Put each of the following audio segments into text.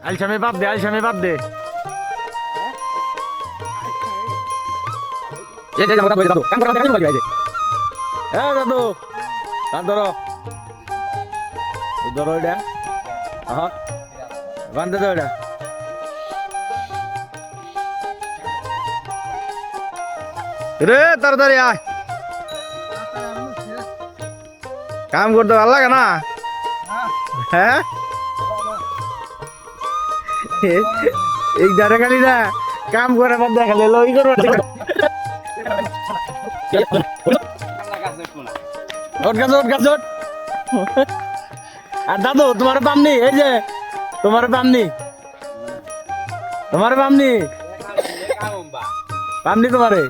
আলসামে বাদ দে, আলসামে বাদ দে। দাদু কাম করো, কান ধরো, ধরো এটা, বান্ধে দাও এটা। রে তাড়াতাড়ি আয়, কাম করতে ভালো লাগে না? হ্যাঁ, এই ডারে খালি না কাম করে বাদ দেখালে লই করো। আর দাদু তোমার পামনি, এই যে তোমার পামনি, তোমার পামনি, পামনি তোমারে।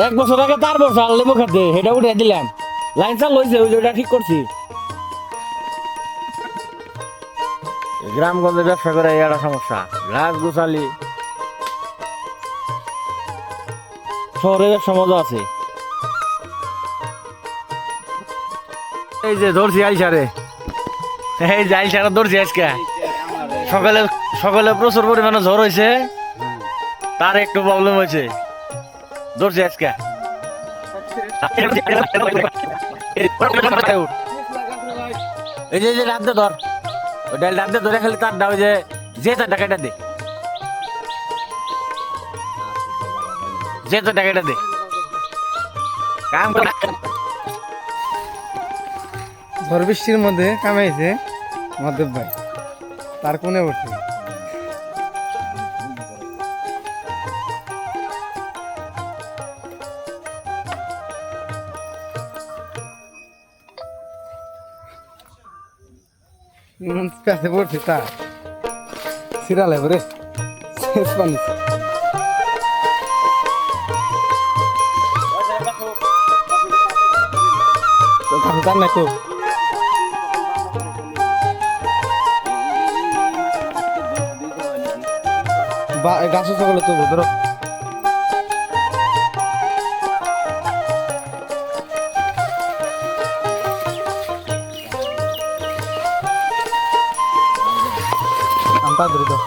এক বছর আগে তার বছর লেবু খাতে সেটা উঠে দিলাম, লাইন চাল হয়েছে, ওই ওটা ঠিক করছি। গ্রামগঞ্জে ব্যবসা করে একটা সমস্যা, ঘাস গোছালি। শহরে ব্যবসা মজা আছে। এই যে ধরছি আইসারে, এই যে আইসারে ধরছি আজকে সকালে, সকালে প্রচুর পরিমাণে ঝড় হয়েছে, তার একটু প্রবলেম হয়েছে, ধরছি আজকে। এই যে রাত দে ধর, ওইটা রাত দে ধরে খালি তারটা, ওই যে তার টাকাটা দে, যে তার টাকাটা দে কাম করে। ঝড় বৃষ্টির মধ্যে কামাইছে মাধব ভাই, তার কোনে বসে। কাছে পড়ছে তা সিরালে বরে শেষ পানি। তার নাই তো গাছ সকলে তো ধরো। আমটা ধরে দাও।